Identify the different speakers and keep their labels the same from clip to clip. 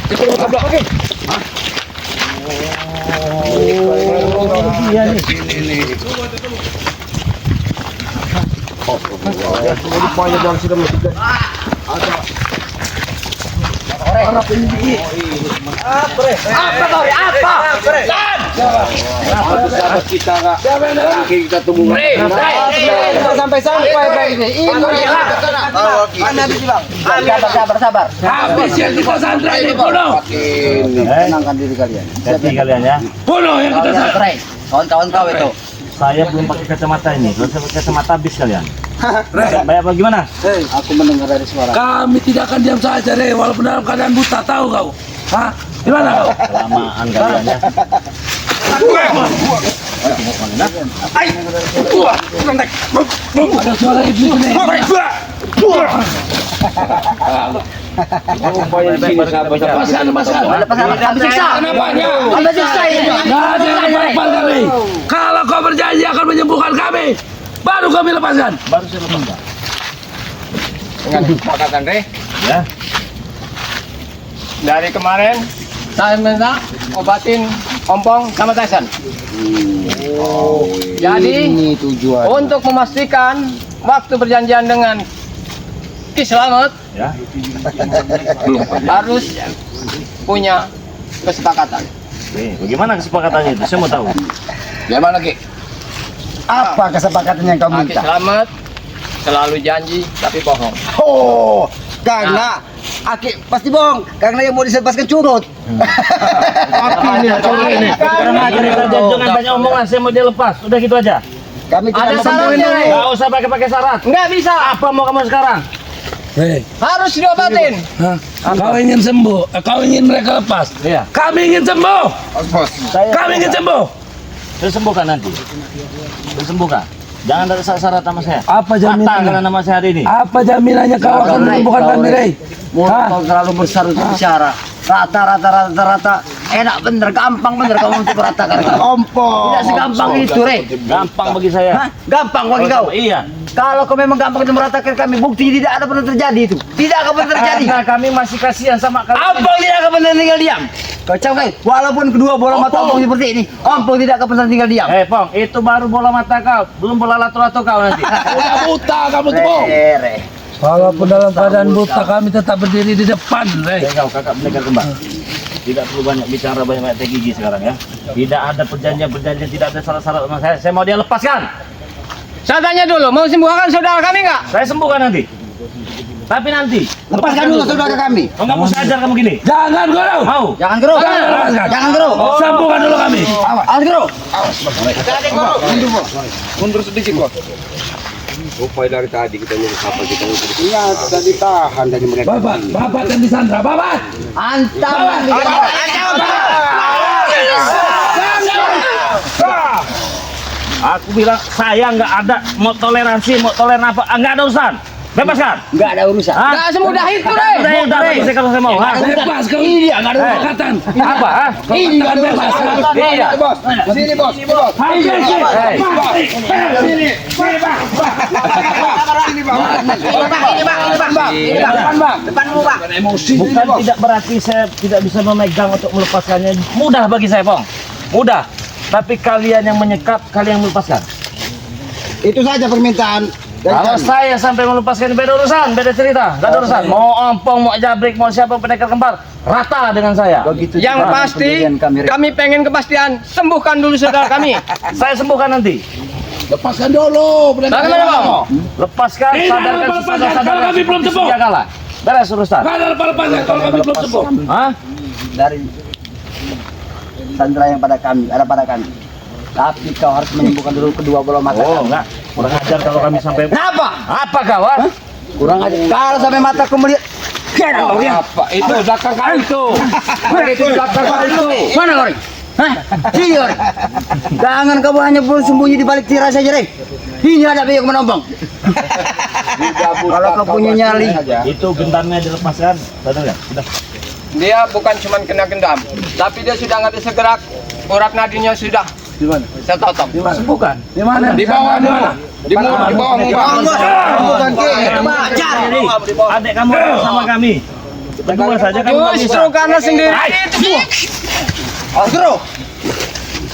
Speaker 1: Itu tabrak lagi.
Speaker 2: Iya nih.
Speaker 1: Ini. Rupanya dalam sudah mesti ada. Apa ini? Apa? Sahabat kita enggak. Mungkin kita tunggu.
Speaker 3: Sampai ini. Sabar.
Speaker 1: Habis yang kita sandra ini bunuh.
Speaker 3: Tenangkan diri kalian.
Speaker 2: Hati kalian ya.
Speaker 1: Bunuh yang kita sandra.
Speaker 3: Kawan-kawan kau itu.
Speaker 2: Saya belum pakai kacamata ini. Kalau saya pakai kacamata habis kalian. Baik apa gimana?
Speaker 3: Aku mendengar dari suara.
Speaker 1: Kami tidak akan diam saja, Re, walaupun dalam keadaan buta, tahu kau? Hah? Gimana kau?
Speaker 2: Kelamaan kalian ya.
Speaker 1: Ada suara iblis ini. Kalau kau berjanji akan menyembuhkan kami, baru kami lepaskan.
Speaker 2: Baru saya lepaskan.
Speaker 4: Dengan kesepakatan Re,
Speaker 2: Ya.
Speaker 4: dari kemarin saya minta obatin ompong sama Tyson. Jadi
Speaker 3: Ini tujuan.
Speaker 4: untuk memastikan waktu perjanjian dengan Ki Slamet
Speaker 2: Ya.
Speaker 4: harus punya kesepakatan.
Speaker 2: Oke, bagaimana kesepakatannya itu? Saya mau tahu.
Speaker 4: Gimana Ki?
Speaker 3: Apa kesepakatan yang kau
Speaker 4: Ki
Speaker 3: minta?
Speaker 4: Slamet selalu janji tapi bohong.
Speaker 3: Oh, karena Aki pasti bohong. Karena yang mau dilepaskan curut.
Speaker 2: Kurang ajar itu aja, jangan banyak omongan. Saya mau dia lepas. Udah gitu aja.
Speaker 3: Kami
Speaker 4: Ada
Speaker 3: tidak
Speaker 4: syaratnya, Re.
Speaker 2: Gak usah pakai syarat.
Speaker 4: Nggak bisa,
Speaker 2: Apa mau kamu sekarang?
Speaker 1: Hei,
Speaker 4: harus diobatin.
Speaker 1: kau ingin sembuh, kau ingin mereka lepas.
Speaker 2: Iya.
Speaker 1: Kami ingin sembuh.
Speaker 2: Saya
Speaker 1: Kami ingin sembuh.
Speaker 2: saya sembuhkan nanti. Saya sembuhkan. Jangan ada syarat sama saya.
Speaker 1: Apa
Speaker 2: Batalkan
Speaker 1: jaminannya?
Speaker 2: nama saya hari ini.
Speaker 1: Apa jaminannya kau akan menyembuhkan kami, Rey?
Speaker 3: Mulut kau terlalu besar untuk bicara. Rata. Enak bener, gampang bener kamu untuk meratakan. Tidak segampang itu, Re.
Speaker 2: Gampang bagi saya.
Speaker 3: Hah? Gampang bagi kau.
Speaker 2: Iya.
Speaker 3: Kalau kau memang gampang untuk meratakan kami, bukti tidak ada pernah terjadi itu. Tidak akan pernah terjadi.
Speaker 2: Karena kami masih kasihan sama kalian.
Speaker 3: Ampong tidak akan pernah tinggal diam. Kau cakap, walaupun kedua bola mata Ampong seperti ini, Ampong tidak akan pernah tinggal diam.
Speaker 2: Pong, itu baru bola mata kau, belum bola lato-lato kau nanti.
Speaker 1: Udah buta kamu tuh, Bang.
Speaker 3: Re.
Speaker 1: Walaupun dalam keadaan buta, kami tetap berdiri di depan, Rey.
Speaker 2: Kau kakak pendekar kembang. Tidak perlu banyak bicara, banyak teh gigi sekarang ya. Tidak ada perjanjian, tidak ada syarat-syarat sama saya. Saya mau dia lepaskan.
Speaker 4: Saya tanya dulu, mau sembuhkan saudara kami nggak?
Speaker 2: Saya sembuhkan nanti. Tapi nanti.
Speaker 3: Lepaskan dulu saudara kami.
Speaker 2: Oh, nggak mau saya ajar kamu gini.
Speaker 1: Jangan, Guru.
Speaker 2: Mau?
Speaker 3: Jangan geruk.
Speaker 1: Lepaskan.
Speaker 3: Jangan geruk.
Speaker 1: Sembuhkan dulu kami.
Speaker 3: Awas geruk.
Speaker 4: Mundur sedikit kok.
Speaker 5: Upaya dari tadi kita nyari kapal kita untuk iya kita ditahan dari mereka.
Speaker 1: Babat yang disandra, Babat.
Speaker 3: Antam.
Speaker 2: Aku bilang saya nggak ada mau toleransi, mau toleran apa? Nggak ada urusan. Bebaskan.
Speaker 3: Enggak ada urusan.
Speaker 2: Hah?
Speaker 4: Nggak semudah itu, Re.
Speaker 2: Mudah bagi saya kalau saya mau. Hah?
Speaker 1: Bebas kau. Iya, nggak ada kesepakatan.
Speaker 2: Apa? Hah?
Speaker 1: Ini nggak ada bebas.
Speaker 2: Iya.
Speaker 5: Bos, sini bos, bos.
Speaker 2: Bukan tidak berarti saya tidak bisa memegang untuk melepaskannya. Mudah bagi saya, Pong. Mudah. Tapi kalian yang menyekap, kalian yang melepaskan.
Speaker 3: Itu saja permintaan.
Speaker 2: Kalau saya sampai melepaskan beda urusan, beda cerita, nggak ada urusan. Mau ompong, mau jabrik, mau siapa pendekar kembar, rata dengan saya.
Speaker 4: Yang pasti, kami pengen kepastian, sembuhkan dulu saudara kami.
Speaker 2: Saya sembuhkan nanti.
Speaker 1: Lepaskan dulu.
Speaker 4: Bagaimana, Bang?
Speaker 2: Lepaskan,
Speaker 1: Tidak,
Speaker 2: sadarkan
Speaker 1: lepaskan. Kalau kami belum sembuh.
Speaker 2: kalah. Beres urusan.
Speaker 1: Nggak ada lepaskan kalau kami belum sembuh.
Speaker 2: Hah?
Speaker 3: Dari sandera yang pada kami, ada pada kami. Tapi kau harus menyembuhkan dulu kedua bola mata
Speaker 2: Oh,
Speaker 3: kami.
Speaker 2: enggak. Kurang ajar kalau kami sampai.
Speaker 3: Kenapa?
Speaker 2: Apa kau? Ha?
Speaker 3: Kurang aja. Kalau sampai mataku melihat,
Speaker 5: Apa itu belakang kau itu?
Speaker 3: itu belakang kau itu. Mana kau? Hah? Sini kau. Jangan kamu hanya bersembunyi di balik tirai saja, Rey. Ini ada yang menombong. Kalau kau punya nyali,
Speaker 2: Itu gentarnya dilepaskan. Sadar nggak? Sudah.
Speaker 4: Dia bukan cuma kena gendam, tapi dia sudah nggak bisa gerak. Urat nadinya sudah
Speaker 1: Di mana?
Speaker 4: saya totok.
Speaker 2: Sembuhkan.
Speaker 1: Di mana?
Speaker 5: Di bawah, di mana? Di bawah muka.
Speaker 3: bukan
Speaker 2: Adik kamu sama kami. Berdua saja kamu nggak bisa.
Speaker 4: Justru karena sendiri itu.
Speaker 3: Guru.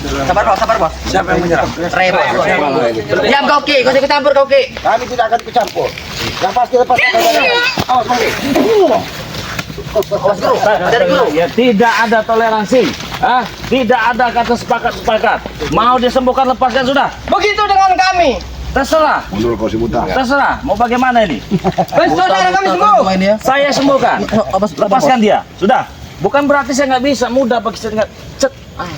Speaker 3: Sabar bos.
Speaker 1: Siapa yang menyerang?
Speaker 3: Ray bos. Diam kau Ki, kau ikut campur kau Ki.
Speaker 5: Kami tidak akan ikut campur. Yang pasti lepas. Awas Bang.
Speaker 3: Awas guru. Dari guru.
Speaker 2: Ya tidak ada toleransi. Tidak ada kata sepakat. Mau disembuhkan lepaskan sudah.
Speaker 4: Begitu dengan kami.
Speaker 2: Terserah.
Speaker 5: Mundur kau si buta.
Speaker 2: Terserah. Mau bagaimana ini?
Speaker 4: Saudara kami sembuh.
Speaker 2: Saya sembuhkan. Lepaskan dia. Sudah. Bukan berarti saya nggak bisa. Mudah bagi saya nggak.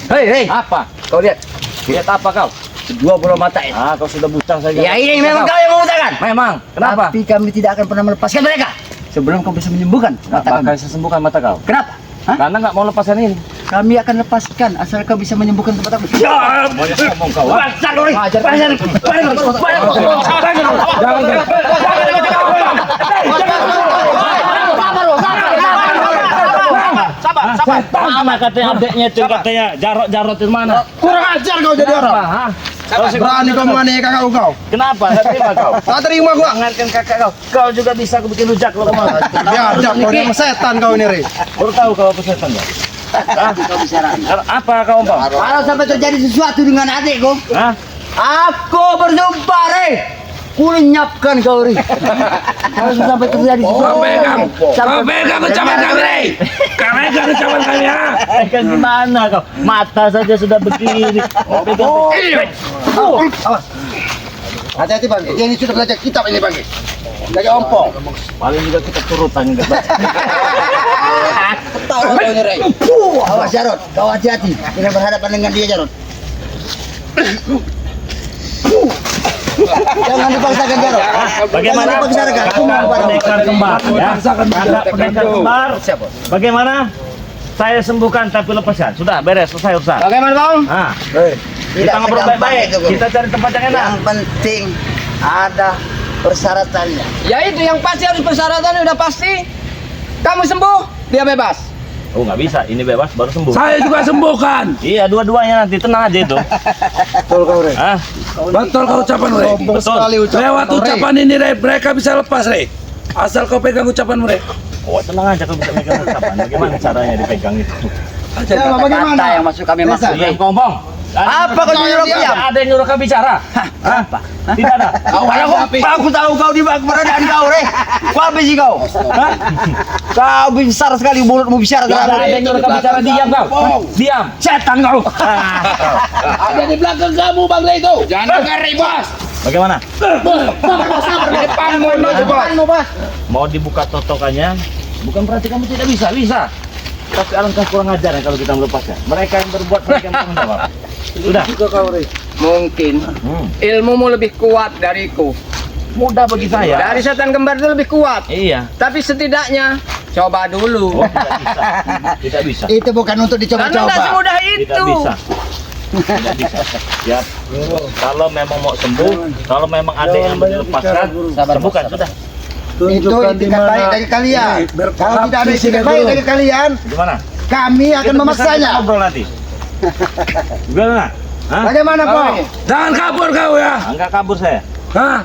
Speaker 3: Hei,
Speaker 2: Apa?
Speaker 3: kau lihat.
Speaker 2: Lihat apa kau?
Speaker 3: Dua bola mata ini.
Speaker 2: Kau sudah buta saja.
Speaker 3: Ya ini memang kau yang membutakan.
Speaker 2: Memang. Kenapa?
Speaker 3: Tapi kami tidak akan pernah melepaskan mereka sebelum kau bisa menyembuhkan mata
Speaker 2: Kenapa
Speaker 3: kami.
Speaker 2: saya sembuhkan mata kau?
Speaker 3: Kenapa? Hah?
Speaker 2: Karena nggak mau lepaskan ini.
Speaker 3: Kami akan lepaskan asal kau bisa menyembuhkan tempat aku.
Speaker 2: Banyak ngomong kau. Sama katanya adeknya itu katanya Jarot itu mana?
Speaker 5: Kurang ajar kau jadi orang. Berani kau menganiaya kakak kau.
Speaker 2: Kenapa? Nggak terima kau.
Speaker 5: Tak terima gua.
Speaker 2: Jangankan kakak kau. Kau juga bisa aku bikin rujak kalau mau.
Speaker 5: Biadab kau ini setan kau ini, Re.
Speaker 2: Baru tahu kau apa setan ya?
Speaker 3: Kau bicara.
Speaker 2: Apa kau Bang?
Speaker 3: Kalau sampai terjadi sesuatu dengan adikku,
Speaker 2: Hah?
Speaker 3: aku bersumpah, Re. Ku lenyapkan kau, Re. Kalau sampai terjadi sesuatu.
Speaker 1: Kau pegang ucapan kami, Rey. Kau pegang ucapan kami, ya.
Speaker 2: Kan gimana kau? Mata saja sudah begini.
Speaker 5: Hati-hati Bang. Dia ini sudah belajar kitab ini Bang. Belajar ompong.
Speaker 2: Paling juga kita turutan enggak.
Speaker 3: Tahu kau ini, Re. Awas Jarot, kau hati-hati. Jangan berhadapan dengan dia, Jarot. Jangan dipaksakan, Jarot.
Speaker 2: Bagaimana?
Speaker 3: Jangan dipaksakan.
Speaker 2: Pendekar kembar ya. Kakak pendekar kembar. Bagaimana? Saya sembuhkan tapi lepaskan. Sudah beres, selesai urusan.
Speaker 4: Bagaimana Bang?
Speaker 2: Nah,
Speaker 3: Tidak
Speaker 2: kita ngobrol
Speaker 3: segampang
Speaker 2: baik-baik.
Speaker 3: itu, Guru.
Speaker 2: Kita cari tempat yang enak.
Speaker 3: Yang penting ada persyaratannya.
Speaker 4: Ya itu yang pasti harus persyaratannya udah pasti. Kamu sembuh, dia bebas.
Speaker 2: Oh nggak bisa, ini bebas baru sembuh.
Speaker 1: Saya juga sembuhkan.
Speaker 2: Iya dua-duanya nanti tenang aja itu.
Speaker 5: Betul kau, Re.
Speaker 2: Ah,
Speaker 1: Betul kau ucapan, Rey.
Speaker 5: Sombong sekali ucapan.
Speaker 1: Lewat
Speaker 5: kau, Re.
Speaker 1: ucapan ini, Rey, mereka bisa lepas, Rey. Asal kau pegang ucapan mereka.
Speaker 2: oh tenang aja kalau bisa megang ucapan. Bagaimana caranya dipegang itu?
Speaker 5: Ya, bagaimana?
Speaker 3: Kata yang masuk kami maksud.
Speaker 2: Diam kompong.
Speaker 3: Apa kau nyuruh aku diam?
Speaker 2: Ada yang nyuruh kau bicara? Apa? Tidak ada.
Speaker 3: Aku tahu kau di keberadaan kau, Re. Kau apa sih kau? Hah? Kau besar sekali mulutmu bicara.
Speaker 2: Ada yang nyuruh kau bicara, diam kau. Diam. Setan kau.
Speaker 1: Ada di belakang kamu, Bang Rey itu. Jangan dengar, Bos.
Speaker 2: Bagaimana?
Speaker 4: Depanmu Bos.
Speaker 2: Mau dibuka totokannya? Bukan berarti kamu tidak bisa, bisa. Tapi alangkah kurang ajar kalau kita melepasnya. Mereka yang berbuat, mereka yang tanggung jawab. Sudah.
Speaker 4: Mungkin ilmumu lebih kuat dariku.
Speaker 2: Mudah bagi saya.
Speaker 4: Dari setan kembar itu lebih kuat.
Speaker 2: Iya.
Speaker 4: Tapi setidaknya coba dulu.
Speaker 2: Oh, tidak bisa. Tidak bisa.
Speaker 3: Itu bukan untuk
Speaker 4: Karena tidak
Speaker 3: dicoba-coba.
Speaker 4: semudah
Speaker 2: Tidak
Speaker 4: itu.
Speaker 2: bisa. Tidak bisa. Ya. Kalau memang mau sembuh, kalau memang ada yang mau dilepaskan, sembuhkan sudah.
Speaker 3: Itu itikat baik dari kalian. Kalau tidak ada itikat baik dari kalian,
Speaker 2: Gimana?
Speaker 3: kami akan
Speaker 2: Kita
Speaker 3: memaksanya.
Speaker 2: ngobrol nanti. Gimana? Hah?
Speaker 3: Bagaimana, Pong?
Speaker 1: Jangan kabur kau, ya.
Speaker 2: Enggak kabur saya.
Speaker 1: Hah?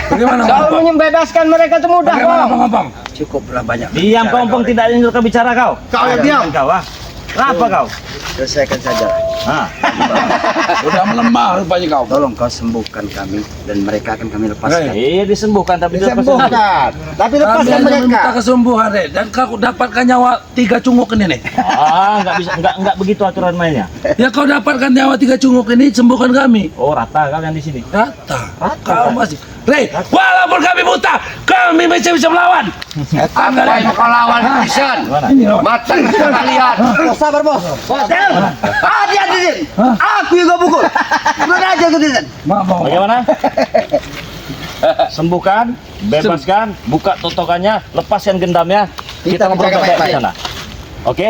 Speaker 1: Bagaimana,
Speaker 4: Soal
Speaker 1: Bang?
Speaker 4: membebaskan mereka itu mudah
Speaker 1: Bagaimana,
Speaker 4: kok.
Speaker 1: Bang?
Speaker 3: Cukuplah banyak.
Speaker 2: Diam kompong, tidak ada yang nyuruh kau bicara kau.
Speaker 5: Kau yang diam.
Speaker 2: Kau ah. Kenapa kau?
Speaker 3: Selesaikan saja.
Speaker 2: Ah.
Speaker 1: Udah melemah rupanya kau.
Speaker 3: Tolong kau sembuhkan kami dan mereka akan kami lepaskan.
Speaker 2: Iya disembuhkan tapi tidak
Speaker 3: Disembuhkan. Tapi
Speaker 1: Kami
Speaker 3: lepaskan
Speaker 1: hanya meminta
Speaker 3: mereka.
Speaker 1: kesembuhan, Rey. Dan kau dapatkan nyawa 3 cunguk ini, nih.
Speaker 2: Enggak bisa, enggak begitu aturan mainnya.
Speaker 1: Ya kau dapatkan nyawa 3 cunguk ini, sembuhkan kami.
Speaker 2: Oh, rata kalian di sini.
Speaker 1: Rata. Kau masih. Rey, walaupun kami buta, kami masih bisa melawan.
Speaker 4: Apa yang kau lawan Vision?
Speaker 2: Gimana?
Speaker 4: Mata kalian.
Speaker 3: Sabar, Bos. Hati-hati, Din. Aku juga pukul. Kurang aja aku, Din.
Speaker 1: Maaf, Bang.
Speaker 2: Bagaimana? Sembuhkan, bebaskan, buka totokannya, lepaskan gendamnya. Kita ngobrol
Speaker 3: menjaga
Speaker 2: baik-baik di
Speaker 3: baik-baik.
Speaker 2: sana. Oke?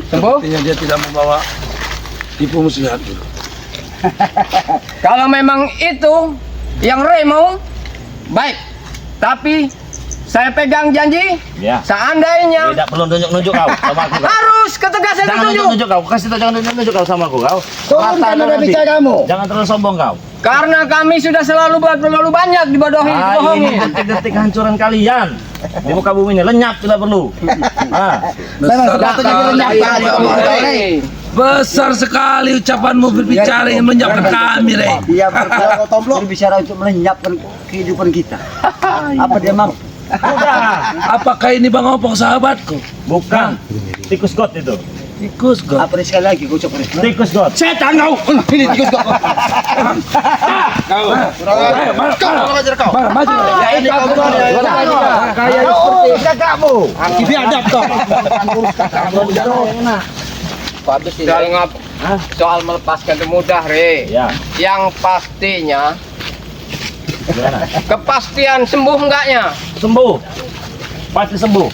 Speaker 4: Sembuh?
Speaker 1: Sepertinya dia tidak membawa tipu muslihat dulu.
Speaker 4: Kalau memang itu yang Ray mau, baik. Tapi saya pegang janji,
Speaker 2: Ya.
Speaker 4: seandainya
Speaker 2: Tidak perlu nunjuk-nunjuk kau sama aku. Kau.
Speaker 4: harus ketegasan
Speaker 2: Jangan
Speaker 4: ditunjuk.
Speaker 2: nunjuk-nunjuk kau, kasih tahu jangan nunjuk-nunjuk kau sama aku kau.
Speaker 3: Turunkan
Speaker 2: Rata
Speaker 3: udah
Speaker 2: nanti.
Speaker 3: bicara kamu.
Speaker 2: Jangan terlalu sombong kau.
Speaker 4: Karena kami sudah terlalu banyak dibodohi,
Speaker 2: Ini
Speaker 4: dibohongi.
Speaker 2: detik-detik kehancuran kalian di muka bumi ini lenyap bila perlu.
Speaker 3: Memang
Speaker 1: Besar
Speaker 3: sudah jadi lenyap kali omong kau, Rey.
Speaker 1: Besar sekali ucapanmu berbicara yang melenyapkan kami, Rey.
Speaker 3: Dia berbicara untuk melenyapkan kehidupan kita. Apa dia mau?
Speaker 2: Udah.
Speaker 1: Apakah ini Bang Opong sahabatku?
Speaker 2: Bukan. Tikus god itu.
Speaker 1: Tikus kok.
Speaker 3: Apa dia sekali lagi kau ucap, Rey?
Speaker 2: Tikus god.
Speaker 3: Setan kau. Ini tikus kau.
Speaker 1: Mana maju?
Speaker 3: Ya ini kau
Speaker 2: Kayak seperti
Speaker 3: kakakmu. Biadab kau.
Speaker 4: Soal melepaskan itu mudah, Re.
Speaker 2: ya.
Speaker 4: Yang pastinya,
Speaker 2: Gimana?
Speaker 4: kepastian sembuh enggaknya.
Speaker 2: Sembuh. Pasti sembuh.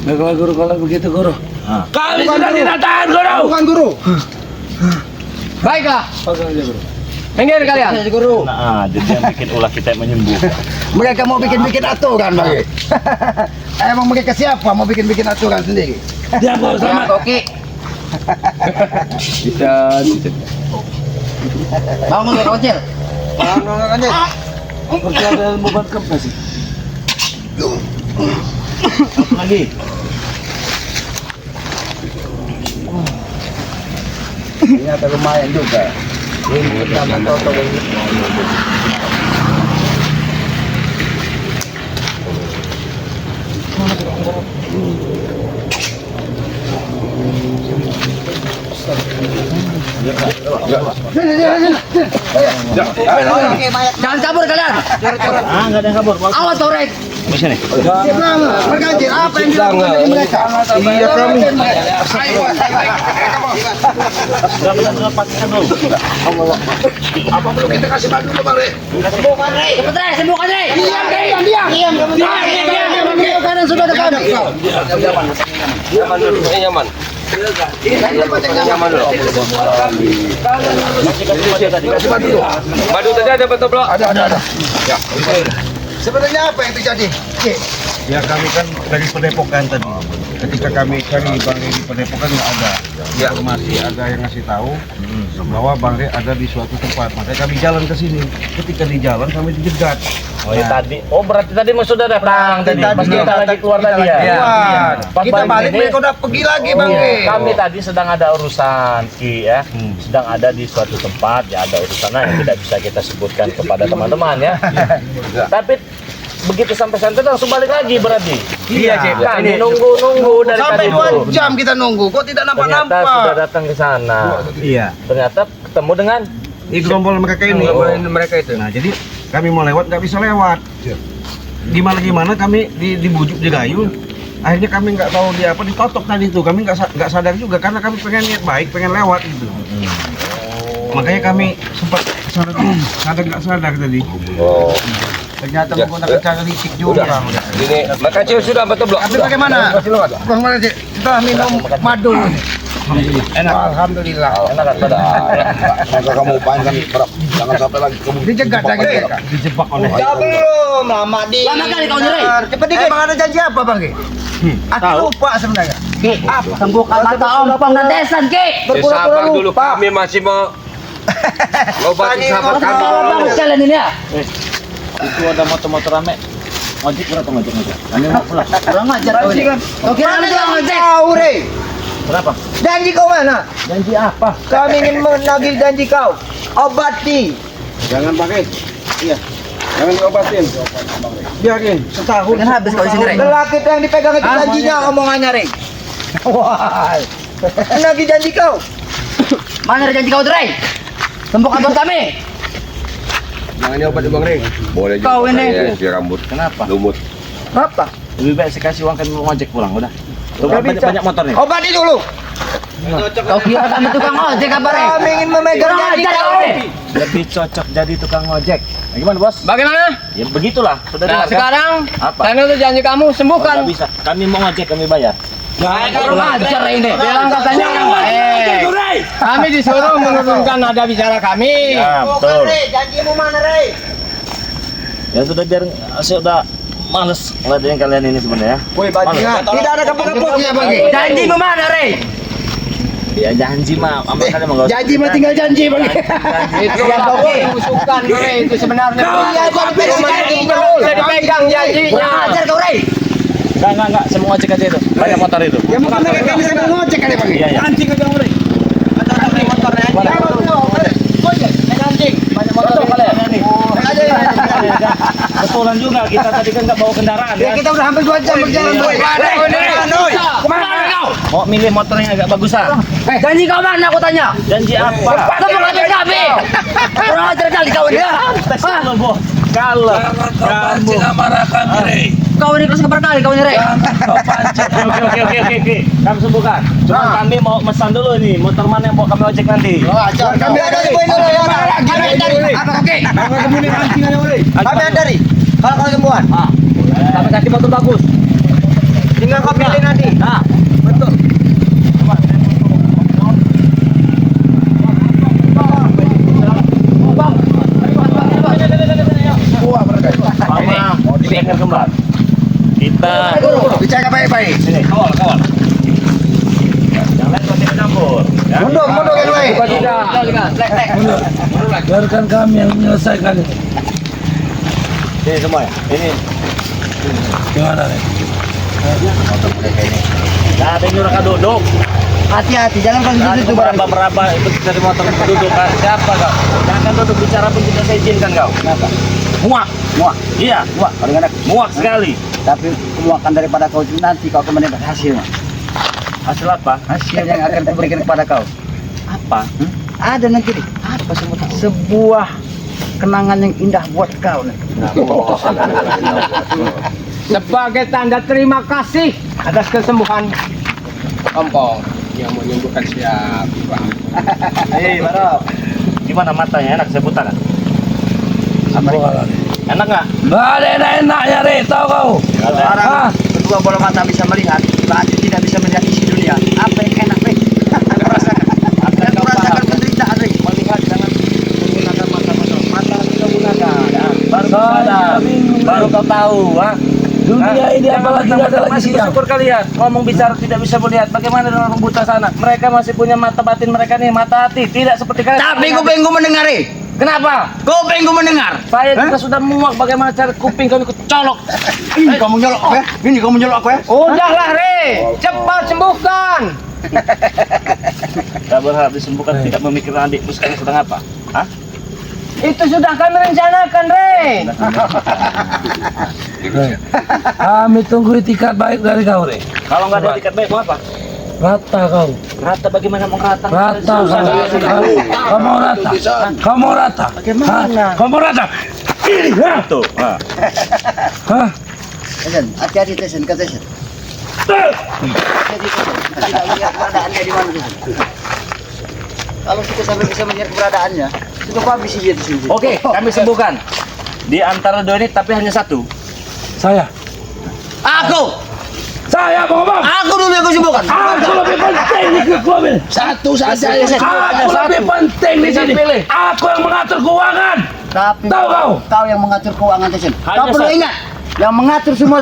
Speaker 1: Baiklah guru, kalau begitu guru.
Speaker 2: Ah.
Speaker 1: Kami sudah tidak tahan guru.
Speaker 3: Bukan guru.
Speaker 4: Baiklah, minggir kalian.
Speaker 3: Guru.
Speaker 2: Nah, jadi yang bikin ulah kita menyembuh.
Speaker 3: Mereka mau bikin-bikin aturan, Bang. Emang mereka siapa mau bikin-bikin aturan sendiri?
Speaker 1: Dia mau sama.
Speaker 4: Oke.
Speaker 3: Bangun ya, kecil.
Speaker 1: Seperti ada beban kempes.
Speaker 2: Lagi.
Speaker 3: Ternyata lumayan juga. Ini pertama toto ini. Jangan kabur kalian.
Speaker 2: Enggak ada yang kabur.
Speaker 3: Awas kau, Rey.
Speaker 2: Di sini.
Speaker 3: Berganjil apa yang dilakukan dari mereka?
Speaker 5: Iya kami.
Speaker 2: Enggak bisa melepaskan dulu.
Speaker 1: Apa perlu kita kasih bantu dulu, Bang Rey?
Speaker 3: Sembuhkan, Rey. Cepet, Rey. Sembuhkan, Rey. Diam. Diam. Kanan sudah dekat.
Speaker 4: Nyaman dulu, nyaman. Nyaman dulu.
Speaker 2: Kasih bantu dulu.
Speaker 4: Badu tadi ada betul belum?
Speaker 1: Ada.
Speaker 3: Sebenarnya apa yang terjadi?
Speaker 5: Ya kami kan dari Padepokan tadi. Ketika kami cari Bang Rey di Padepokan nggak ada. Ya masih ada yang ngasih tahu bahwa Bang Rey ada di suatu tempat. Makanya kami jalan ke sini. Ketika di jalan kami dijegat.
Speaker 2: Oh ya tadi. Oh berarti tadi mas sudah datang tadi. Pas
Speaker 3: Tadi
Speaker 2: kita lagi keluar tadi ya.
Speaker 3: Iya.
Speaker 2: Pas
Speaker 3: Kita balik
Speaker 2: ini-
Speaker 3: mereka udah pergi lagi, Bang
Speaker 2: Iya,
Speaker 3: Rey.
Speaker 2: kami tadi sedang ada urusan Ki ya, sedang ada di suatu tempat ya, ada urusan yang tidak bisa kita sebutkan kepada teman-teman ya. Tapi begitu sampai santai langsung balik lagi berarti.
Speaker 3: Iya, Cip.
Speaker 2: Kami nunggu dari
Speaker 3: Sampai
Speaker 2: tadi
Speaker 3: 2
Speaker 2: itu.
Speaker 3: jam kita nunggu, kok tidak
Speaker 2: Ternyata sudah
Speaker 3: nampak-nampak?
Speaker 2: datang ke sana.
Speaker 5: Iya.
Speaker 2: Ternyata ketemu dengan
Speaker 5: Di gerombol mereka ini.
Speaker 4: Mereka itu.
Speaker 5: Nah jadi kami mau lewat nggak bisa lewat. Gimana kami dibujuk digayu. Akhirnya kami nggak tahu dia apa ditotok tadi itu. Kami nggak sadar juga karena kami pengen niat baik, pengen lewat gitu. Makanya kami sempat sadar nggak sadar tadi.
Speaker 4: Oh.
Speaker 3: Ternyata menggunakan cara licik juga.
Speaker 4: Ini makasih sudah betul belum?
Speaker 3: Tapi bagaimana? Bang Rey, kita minum madu ini.
Speaker 2: enak.
Speaker 3: Alhamdulillah.
Speaker 2: Enak kan pada
Speaker 5: Maka kamu upayakan jangan sampai lagi kamu
Speaker 3: Dijegat lagi mereka.
Speaker 2: dijebak oleh
Speaker 3: belum, lama di. Lama kali kau nyerah. Cepat dikit. Emang ada janji apa, Bang Ki? Aku lupa sebenarnya. Ki, sembuhkan mata ompong dan desan, Ki.
Speaker 4: Sabar dulu, kami masih mau obati sahabat kami.
Speaker 3: Bang, kalian ini ya.
Speaker 2: itu ada motor-motor rame. Ojek berapa ngojek? Kami mau pulang.
Speaker 3: Kurang ajar kau ini. Kau kira ada yang ngejek? Kau, Rey.
Speaker 2: Berapa?
Speaker 3: Janji kau mana?
Speaker 2: Janji apa?
Speaker 3: Kami ingin menagih janji kau. Obati.
Speaker 5: jangan pakai. Iya. Jangan diobatin. Biarin setahun.
Speaker 3: Dengan habis kau di sini, Rey. Lelaki itu yang dipegang itu janjinya, omongannya, Rey. Wah. Menagih janji kau. Mana janji kau, Rey? Sembuhkan bos kami.
Speaker 5: Jangan diobatin Bang Rey. Boleh juga.
Speaker 3: Kau ini.
Speaker 5: Si rambut.
Speaker 2: Kenapa?
Speaker 5: Lumut.
Speaker 3: Apa?
Speaker 2: Lebih baik saya kasih uang kan mau ngojek pulang udah. Tuh
Speaker 3: Udah
Speaker 2: banyak,
Speaker 3: bisa.
Speaker 2: banyak motor nih.
Speaker 3: Obati dulu. Kau kira kami tukang ojek apa, Rey? Kami ingin memegang janji kau.
Speaker 2: Lebih cocok jadi tukang ngojek. Nah, gimana bos?
Speaker 4: Bagaimana?
Speaker 2: Ya begitulah. Sudah
Speaker 4: Nah,
Speaker 2: dengar kan?
Speaker 4: sekarang
Speaker 2: Apa?
Speaker 4: saya nuntut janji kamu
Speaker 2: Oh,
Speaker 4: sembuhkan.
Speaker 2: nggak bisa. Kami mau ngojek kami bayar.
Speaker 3: Kurang ajar ini.
Speaker 4: Bilang katanya orang baik. Kami disuruh menurunkan nada bicara kami.
Speaker 2: Ya betul.
Speaker 3: Janjimu mana, Rey?
Speaker 2: Ya sudah biar saya udah males ngeliatin kalian ini sebenarnya.
Speaker 3: Woi, bajingan. Tidak ada kapok-kapoknya, Bang. Janjimu mana, Rey?
Speaker 2: Ya janji mah, sama kalian mau nggak usah
Speaker 3: Janji mah
Speaker 2: cerita.
Speaker 3: tinggal janji bang.
Speaker 4: Itu
Speaker 3: Yang
Speaker 4: lah
Speaker 3: oke.
Speaker 4: usukan Rey, itu sebenarnya.
Speaker 3: Iya, kau dipegang janjinya.
Speaker 4: Bisa dipegang janjinya.
Speaker 3: Kurang ajar kau Rey.
Speaker 2: Enggak, semua ngojek aja itu. Banyak motor itu.
Speaker 3: Ya bukan mereka kami sambil ngocek kali bang.
Speaker 2: Iya.
Speaker 5: Anjing aja Rey.
Speaker 3: Ada motornya. Ngocek, anjing. Banyak motor kalian.
Speaker 2: Betulan juga, kita tadi kan nggak bawa kendaraan
Speaker 3: Ya
Speaker 2: kan?
Speaker 3: kita udah hampir 2 jam berjalan. Boy.
Speaker 2: Kemana kau? Mau milih motor yang agak bagusan?
Speaker 3: Janji kau mana aku tanya?
Speaker 2: Janji apa?
Speaker 3: Kamu nggak kami. Kurang ajar kali kau ini.
Speaker 2: Tes dulu, Bu. Kalau
Speaker 1: Jangan kau pancing amarah kami, Rey.
Speaker 3: Kau ini kelas keberkali kali kau ini Rey.
Speaker 1: Jangan kau pancing.
Speaker 2: Oke. Kami sembuhkan. Cuma kami mau pesan dulu nih, motor mana yang mau kami ojek nanti?
Speaker 3: Kami ada di poin dulu ya. Kami dari. Apa oke? Kami ada dari. Kalau kau sembuhan.
Speaker 2: Kami kasih motor bagus.
Speaker 3: Tinggal kau pilih nanti.
Speaker 2: Nah,
Speaker 3: Betul.
Speaker 2: mau dipikir kembali. Kita
Speaker 3: Bicara baik-baik.
Speaker 2: sini, kawal. Yang lain masih campur. Ya.
Speaker 3: Mundur kan baik.
Speaker 1: Biarkan kami yang menyelesaikan ini.
Speaker 2: Sini semua ya. Ini.
Speaker 1: Gimana, Rey?
Speaker 2: Nah, ada yang nyuruh kau duduk.
Speaker 3: Hati-hati, jangan kau
Speaker 2: Nah,
Speaker 3: situ
Speaker 2: itu
Speaker 3: barang.
Speaker 2: berapa itu dari motor duduk kan? Siapa kau? Jangan duduk bicara pun tidak saya izinkan kau.
Speaker 3: Kenapa?
Speaker 2: Muak. Iya,
Speaker 3: Wah, kalau enak.
Speaker 2: muak sekali.
Speaker 3: Tapi kemuakan daripada kau itu nanti kau akan mendapat hasil.
Speaker 2: Hasil apa?
Speaker 3: Hasil yang akan kuberikan kepada kau.
Speaker 2: Apa?
Speaker 3: Ada nanti nih. Apa sebutan? Sebuah kenangan yang indah buat kau nih.
Speaker 4: Sebagai tanda terima kasih atas kesembuhan Ompong yang menyembuhkan siapa.
Speaker 3: Hei, Baro.
Speaker 2: Gimana matanya? Enak saya putar kan?
Speaker 1: Gimana, Rey?
Speaker 2: Enak nggak?
Speaker 1: Nggak ada enak-enaknya, Rey. Tahu kau?
Speaker 3: Sekarang kedua bola mata bisa melihat, berarti tidak bisa melihat isi dunia. Apa yang enak, Rey? Aku rasakan.
Speaker 2: Akan
Speaker 3: Aku
Speaker 2: kau
Speaker 3: rasakan
Speaker 2: paham.
Speaker 3: penderitaan, Rey.
Speaker 2: Melihat jangan menggunakan mata kita gunakan. Ya. Baru kau
Speaker 1: Saya
Speaker 2: sadar.
Speaker 1: bingung,
Speaker 2: Baru
Speaker 1: Rey.
Speaker 2: kau tahu, ha?
Speaker 1: Dunia ini apalagi nggak ada lagi
Speaker 2: masih
Speaker 1: siang.
Speaker 2: bersyukur kalian. Ngomong bicara tidak bisa melihat. Bagaimana dengan orang buta sana? Mereka masih punya mata batin mereka nih, mata hati. Tidak seperti kalian.
Speaker 3: Tapi kupingku mendengar, Rey.
Speaker 2: Kenapa?
Speaker 3: Kupingku mendengar.
Speaker 2: Saya juga sudah muak bagaimana cara kuping kau ikut colok.
Speaker 3: Ini kamu nyolok aku ya? Ini kamu nyolok aku ya?
Speaker 4: Udahlah Rey, cepat sembuhkan.
Speaker 2: Tak berharap disembuhkan, tidak memikirkan adikmu sekarang sedang apa? Hah?
Speaker 4: Itu sudah kami rencanakan Rey.
Speaker 1: Rey, kami tunggu itikat baik dari kau, Rey.
Speaker 2: Kalau nggak ada tiket baik mau apa?
Speaker 1: Rata kau.
Speaker 2: Rata bagaimana mau rata?
Speaker 1: Rata
Speaker 2: Susah.
Speaker 1: kau. Kau mau rata? Kau mau rata?
Speaker 3: Bagaimana?
Speaker 1: Hah? Kau mau rata? Ini, hah?
Speaker 2: Tuh. Nah.
Speaker 1: Hah?
Speaker 3: Tesen, hati-hati Tesen, kau Tesen. Hati-hati Tesen. Tidak melihat keberadaannya di mana Tesen. Kalau kita sampai bisa melihat keberadaannya, sudah kau habis dia di sini.
Speaker 2: Oke, kami sembuhkan. Di antara dua ini tapi hanya satu.
Speaker 1: Saya.
Speaker 3: Aku
Speaker 1: Mau ngomong.
Speaker 3: Aku dulu yang kau sembuhkan.
Speaker 1: Aku lebih penting di mobil.
Speaker 3: Satu saja ya.
Speaker 1: Aku lebih penting di sini.
Speaker 2: Pilih.
Speaker 1: Aku yang mengatur keuangan.
Speaker 3: Tapi
Speaker 1: Tahu kau?
Speaker 3: kau yang mengatur keuangan Tesen.
Speaker 2: Hanya
Speaker 3: Kau perlu
Speaker 2: satu.
Speaker 3: ingat, yang mengatur semua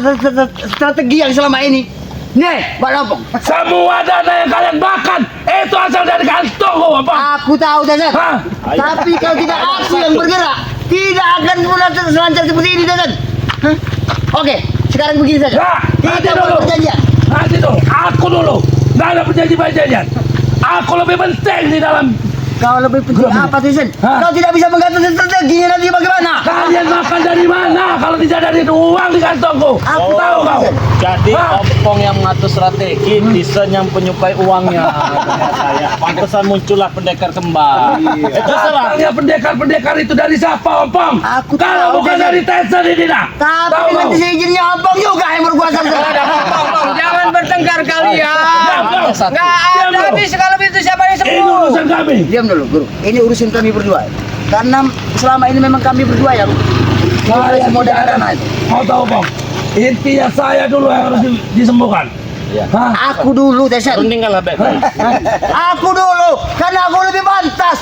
Speaker 3: strategi yang selama ini. Nih, Pak Lampung.
Speaker 1: Semua dana yang kalian makan itu asal dari kantongku, apa?
Speaker 3: Aku tahu Tesen.
Speaker 1: Hah?
Speaker 3: Tapi kalau tidak aku yang bergerak, tidak akan mulai selancar seperti ini Tesen. Hah? Oke, sekarang begini saja.
Speaker 1: Nah, nanti
Speaker 3: Kita
Speaker 1: dulu.
Speaker 3: buat perjanjian.
Speaker 1: Nanti dulu. Aku dulu. Nggak ada perjanjian. Aku lebih penting di dalam.
Speaker 3: Kau lebih penting apa Tesen?
Speaker 1: Hah?
Speaker 3: Kau tidak bisa menggatur strateginya nanti bagaimana?
Speaker 1: Kalian makan dari mana kalau tidak dari uang di kantongku?
Speaker 3: Aku
Speaker 1: Tahu kau?
Speaker 2: Jadi
Speaker 1: Hah?
Speaker 2: Ompong yang mengatur strategi, Disen yang penyuplai uangnya. Ternyata ya. Pantesan muncullah pendekar kembar. Itu salah.
Speaker 1: Asalnya pendekar-pendekar itu dari siapa, Ompong?
Speaker 3: Aku
Speaker 1: Kalau
Speaker 3: tahu,
Speaker 1: bukan
Speaker 3: Tesen.
Speaker 1: dari Tesen ini dah.
Speaker 3: Tapi
Speaker 1: Tahu
Speaker 3: dengan
Speaker 1: kau?
Speaker 3: izinnya Ompong juga yang berkuasa.
Speaker 4: Ompong, jangan bertengkar kalian.
Speaker 1: Diam,
Speaker 4: Nggak
Speaker 1: Diam,
Speaker 4: ada
Speaker 1: bro.
Speaker 4: habis kalau itu siapa yang
Speaker 1: Ini
Speaker 4: sembuh.
Speaker 1: urusan kami.
Speaker 3: Diam dulu, Guru. Ini urusan kami berdua. Karena selama ini memang kami berdua yang
Speaker 1: Saya
Speaker 3: semua
Speaker 1: tidak
Speaker 3: dana
Speaker 1: ada.
Speaker 3: itu.
Speaker 1: Mau tahu, Bang? Intinya saya dulu yang harus disembuhkan. Hah?
Speaker 3: Aku dulu, Tesen.
Speaker 2: Rundingkanlah baik-baik.
Speaker 3: Aku dulu, karena aku lebih pantas.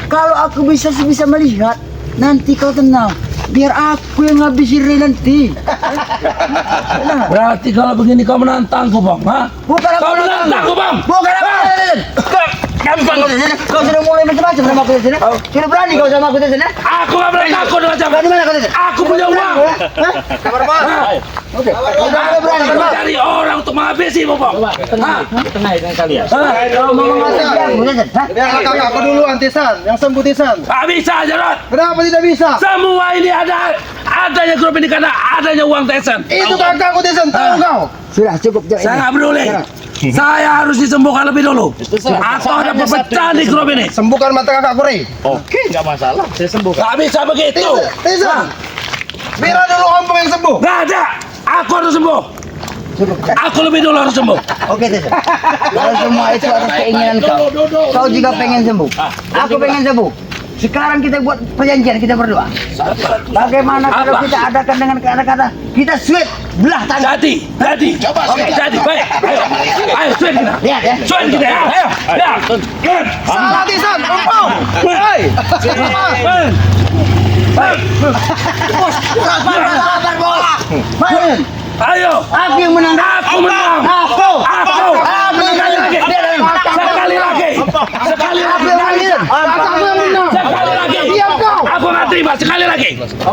Speaker 3: Kalau aku bisa melihat, nanti kau tenang. Biar aku yang ngabisin Rey nanti.
Speaker 1: Berarti kalau begini kau menantangku, Bang. Hah?
Speaker 3: Bukan aku
Speaker 1: Kau menantangku, Bang.
Speaker 3: Bukan aku,
Speaker 1: Hah?
Speaker 3: Tesen. Tarzan. Kau sudah mulai macam-macam sama aku Tarzan. Sudah berani kau sama aku Tarzan.
Speaker 1: Aku nggak pernah takut dengan siapa.
Speaker 3: Di mana kau Tarzan?
Speaker 1: Aku punya uang.
Speaker 3: Kabar bos. Oke. Kau sudah berani
Speaker 1: Aku
Speaker 3: bos.
Speaker 1: cari orang untuk menghabisi Bobong.
Speaker 2: Tengah dengan kalian.
Speaker 3: Kau mau menghabisi aku Tarzan.
Speaker 6: Biar kakak aku dulu Tisan, yang sembuh Tisan.
Speaker 1: Tak bisa aja, Rod.
Speaker 6: Kenapa tidak bisa?
Speaker 1: Semua ini adanya grup ini karena adanya uang Tyson.
Speaker 6: Itu kakakku Tisan, tahu kau?
Speaker 3: Sudah cukup.
Speaker 1: Saya nggak peduli. Saya harus disembuhkan lebih dulu. Atau ada perpecahan di grup ini.
Speaker 6: Sembuhkan mata kakakku Rey.
Speaker 2: Oke, nggak masalah. Saya sembuhkan.
Speaker 1: Nggak bisa begitu.
Speaker 6: Tisan, biar dulu ompong yang sembuh.
Speaker 1: Nggak ada. Aku harus sembuh. Aku lebih dulu harus sembuh.
Speaker 3: Oke Tarzan. Kalau semua itu atas keinginan kau. Kau juga pengen sembuh. Aku pengen sembuh. Sekarang kita buat perjanjian, kita berdoa. Bagaimana kalau kita adakan dengan kata-kata kita sweat belah tangan.
Speaker 1: Jadi. Oke, jadi. Baik. Ayo, sweat kita.
Speaker 3: Lihat ya.
Speaker 1: Sweat kita. Ayo. Ya.
Speaker 6: Salah Tisan, ompong. Hei.
Speaker 3: Sabar bos. Main.
Speaker 1: Ayo.
Speaker 3: Aku yang menang.
Speaker 1: Aku menang.
Speaker 3: Aku.
Speaker 1: Sekali lagi. Sekali lagi. Sekali
Speaker 3: Aku
Speaker 1: lagi.
Speaker 3: yang menang. Aku yang menang.
Speaker 1: Sekali lagi.
Speaker 6: Diam kau.
Speaker 1: Aku nggak terima. Sekali lagi.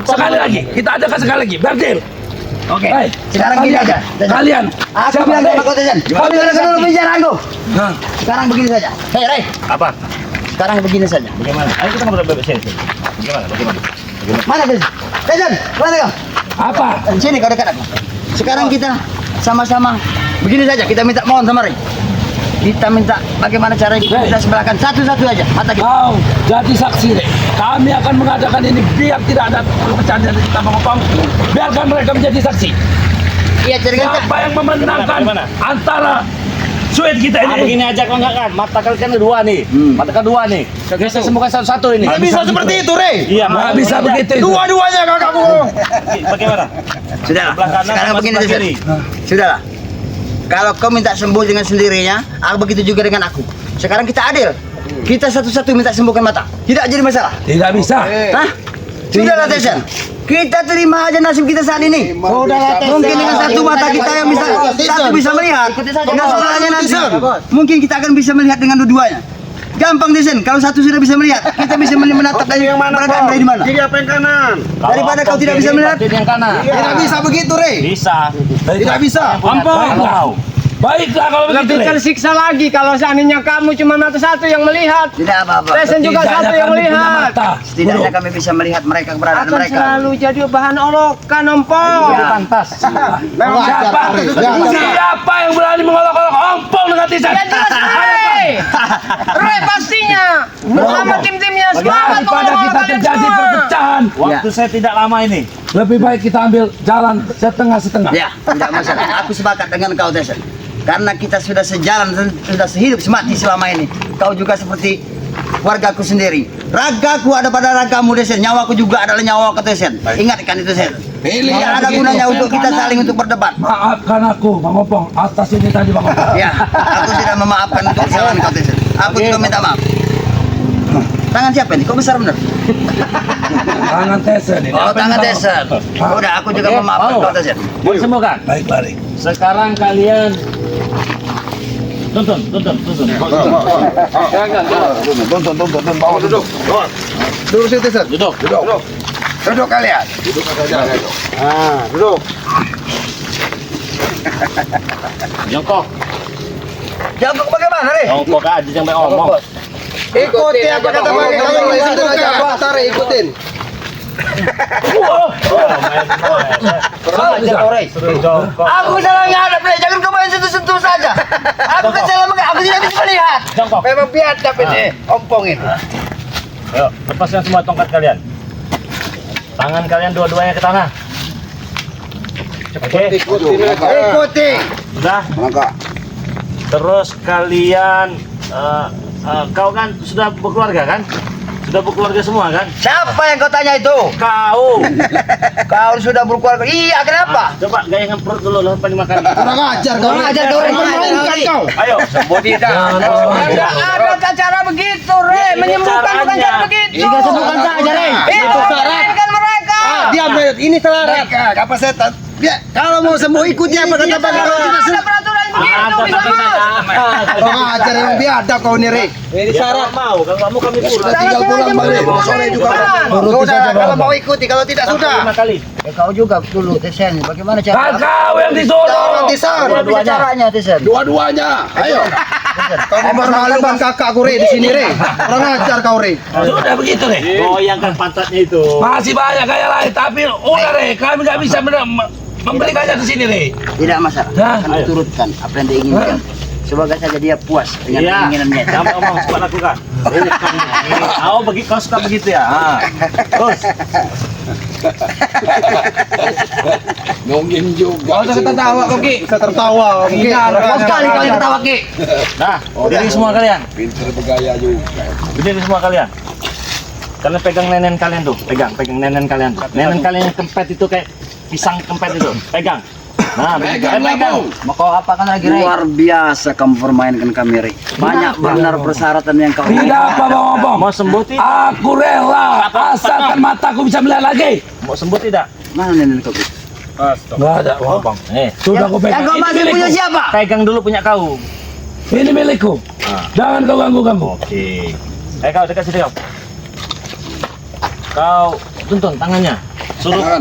Speaker 1: Sekali lagi. Kita adakan sekali lagi. Berdil.
Speaker 3: Oke.
Speaker 1: Baik.
Speaker 3: Sekarang gini aja.
Speaker 1: Kalian.
Speaker 3: Aku
Speaker 1: Siapa?
Speaker 3: bilang sama kau Tarzan. Kau dengarkan dulu pembicaraanku.
Speaker 1: Hah?
Speaker 3: Sekarang begini saja. Hei Ray.
Speaker 2: Apa?
Speaker 3: Sekarang begini saja.
Speaker 2: Bagaimana? Ayo kita ngobrol bebas sini. Bagaimana?
Speaker 3: Mana Tarzan? Tarzan, mana kau?
Speaker 1: Apa?
Speaker 3: Sini kau dekat aku. Sekarang kita sama-sama begini saja. Kita minta mohon sama Ray. Kita minta bagaimana caranya kita sebelahkan satu-satu aja mata kita.
Speaker 1: Kau jadi saksi deh. Kami akan mengadakan ini biar tidak ada perpecahan di kita mengopang. Biarkan mereka menjadi saksi.
Speaker 3: Iya, jadi kan.
Speaker 1: Siapa yang memenangkan
Speaker 2: Bagaimana?
Speaker 1: antara suit kita
Speaker 2: Ah,
Speaker 1: ini?
Speaker 2: begini aja kau enggak kan? Mata kalian kan dua nih. Mata kan dua nih. Kita sembuhkan satu-satu ini.
Speaker 6: Tidak bisa seperti itu Rey.
Speaker 2: Iya,
Speaker 1: Nggak bisa begitu.
Speaker 6: Dua-duanya kakakku.
Speaker 2: Bagaimana?
Speaker 3: Sudahlah.
Speaker 2: Sebelah kanan
Speaker 3: Sekarang
Speaker 2: sama
Speaker 3: begini
Speaker 2: sebelah
Speaker 3: Tarzan.
Speaker 2: kiri.
Speaker 3: Sudahlah. Kalau kau minta sembuh dengan sendirinya, aku begitu juga dengan aku. Sekarang kita adil. Kita satu-satu minta sembuhkan mata. Tidak jadi masalah.
Speaker 1: Tidak bisa.
Speaker 3: Hah? Sudahlah Tarzan. Kita terima aja nasib kita saat ini. Mungkin dengan satu mata kita yang bisa melihat. Enggak salahnya nanti. Mungkin kita akan bisa melihat dengan dua-duanya. Gampang Tarzan. Kalau satu sudah bisa melihat, kita bisa menatap dari keberadaan Ray di mana.
Speaker 6: Kiri apa yang kanan?
Speaker 3: Daripada kau tidak bisa melihat.
Speaker 2: Yang kanan.
Speaker 6: Tidak bisa begitu Rey.
Speaker 2: Bisa.
Speaker 6: Tidak bisa.
Speaker 1: Baiklah. Baiklah kalau begitu.
Speaker 4: Lebih
Speaker 1: Le.
Speaker 4: tersiksa lagi kalau seandainya kamu cuma mata satu yang melihat.
Speaker 3: Tidak apa-apa.
Speaker 4: Tarzan juga
Speaker 1: Setidaknya
Speaker 4: satu yang
Speaker 1: kami punya
Speaker 4: melihat.
Speaker 1: mata.
Speaker 3: Setidaknya kami bisa melihat mereka keberadaan
Speaker 4: Akan
Speaker 3: mereka.
Speaker 4: selalu jadi bahan olokan ompong.
Speaker 3: Iya.
Speaker 2: Pantas.
Speaker 1: Siapa yang berani mengolok-olok ompong dengan Tyson?
Speaker 4: Ya jelas Ray. Ray pastinya. Bersama tim-timnya semangat
Speaker 1: Daripada kita
Speaker 4: mengolok-olok kalian
Speaker 1: terjadi
Speaker 4: semua.
Speaker 1: perpecahan,
Speaker 2: Waktu saya tidak lama ini.
Speaker 1: lebih baik kita ambil jalan setengah-setengah.
Speaker 3: Ya, tidak masalah. Aku sepakat dengan kau Tarzan. Karena kita sudah sejalan dan sudah sehidup semati selama ini. Kau juga seperti wargaku sendiri. Ragaku ada pada ragamu Tarzan. Nyawaku juga adalah nyawa kau Tarzan. Ingatkan itu Tarzan. Tidak ada gunanya untuk kita saling untuk berdebat.
Speaker 1: Maafkan aku, Bang Opong, atas ini tadi Bang Opong.
Speaker 3: Ya, aku sudah memaafkan untuk kesalahan kau Tarzan. Aku juga minta maaf. Tangan siapa ini? Kok besar benar?
Speaker 1: Tangan Tyson ini.
Speaker 3: Oh, tangan Tarzan. Udah, aku juga memaafkan kau Tarzan.
Speaker 2: Mau disembuhkan?
Speaker 1: Baik, balik.
Speaker 2: Sekarang kalian tuntun.
Speaker 6: Tuntun, bawa duduk. Duduk situ Tisan.
Speaker 2: Duduk.
Speaker 6: Duduk kalian. Duduk saja. Ah, duduk.
Speaker 2: Jongkok.
Speaker 3: Jongkok bagaimana, Re?
Speaker 2: Jongkok aja sampai omong.
Speaker 6: Ikuti apa kata mereka. Kalau mulai situ aja. Tarik ikutin.
Speaker 2: Jongkok.
Speaker 3: Aku salah ngadap, Le. Jangan kau main sentuh-sentuh saja. Aku kan salah aku tidak bisa melihat.
Speaker 2: Jongkok.
Speaker 6: Memang biadab ini. Ompong ini.
Speaker 2: Ayo, lepaskan semua tongkat kalian. Tangan kalian dua-duanya ke tanah. Oke,
Speaker 6: Ikuti.
Speaker 2: sudah. Terus kalian, kau kan sudah berkeluarga kan? Sudah berkeluarga semua kan?
Speaker 3: Siapa yang kau tanya itu?
Speaker 2: Kau.
Speaker 3: Kau sudah berkeluarga. Iya, kenapa?
Speaker 2: Coba gayangan perut dulu, lalu dimakan.
Speaker 6: Kurang ajar kau.
Speaker 3: Kurang ajar kau, Re.
Speaker 6: Memainkan kau.
Speaker 2: Ayo,
Speaker 4: Tidak ada cara begitu, Ray. Menyembuhkan bukan cara begitu.
Speaker 3: Tiga sembuhkan saja, Re.
Speaker 4: Itu memainkan mereka.
Speaker 6: Diam, Re. Ini selarat. Kapal setan. Ya, kalau mau sembuh ikuti apa kata Bang. Kalau tidak
Speaker 4: Ada
Speaker 6: sembuh.
Speaker 4: peraturan
Speaker 6: Kurang ajar yang biadab kau nih, Re.
Speaker 4: Ini syarat.
Speaker 2: Mau, kalau kamu kami pulang.
Speaker 6: Sudah tinggal pulang balik. Sore juga.
Speaker 3: Sudah, kalau mau ikuti, kalau tidak sudah.
Speaker 2: 5 kali.
Speaker 3: Kau juga dulu Tesen, bagaimana
Speaker 1: Kan
Speaker 3: cara?
Speaker 1: kau yang disuruh.
Speaker 6: Tisan.
Speaker 3: Bagaimana caranya Tesen?
Speaker 1: Dua-duanya. Ayo.
Speaker 6: Kau mempermalukan kakakku, Re, di sini, Re. Kurang ajar kau, Re.
Speaker 1: Sudah begitu deh.
Speaker 2: Goyangkan pantatnya itu.
Speaker 1: Masih banyak kayak lain, tapi udah deh, kami nggak bisa memberikannya di sini deh.
Speaker 3: Tidak masalah,
Speaker 1: Hah?
Speaker 3: akan turutkan apa yang diinginkan. Semoga saja dia puas dengan
Speaker 2: Iya.
Speaker 3: keinginannya.
Speaker 2: Kamu ngomong suka lakukan. Oh, begitu kau suka begitu ya. Terus.
Speaker 1: Nongin juga.
Speaker 4: Kau kita tawa kok Ki.
Speaker 6: Bisa tertawa. Mungkin.
Speaker 3: Sekali kau yang ketawa Ki.
Speaker 2: Nah, berdiri semua kalian.
Speaker 1: Pinter bergaya juga.
Speaker 2: Berdiri semua kalian. Kalian pegang nenen kalian tuh, pegang nenen kalian tuh. Nenen kalian yang kempet itu kayak pisang kempet itu, pegang. Nah,
Speaker 1: Pegang lah, Bung.
Speaker 3: Mau kau apakan lagi Rey? Luar biasa kamu permainkan kami Rey. Banyak benar persyaratan yang kau
Speaker 1: Tidak apa bang.
Speaker 2: mau sembuh tidak?
Speaker 1: Aku rela, asalkan mataku bisa melihat lagi.
Speaker 2: Mau sembuh tidak?
Speaker 3: Mana nenek kau?
Speaker 1: Nggak ada, bang. Sudah aku pegang.
Speaker 3: Yang kau
Speaker 1: Ini
Speaker 3: masih punya
Speaker 1: milikku.
Speaker 3: siapa?
Speaker 2: Pegang dulu punya kau.
Speaker 1: Ini milikku. Jangan kau ganggu kamu.
Speaker 2: Oke. Kau dekat sini kau. Kau tuntun tangannya. Suruh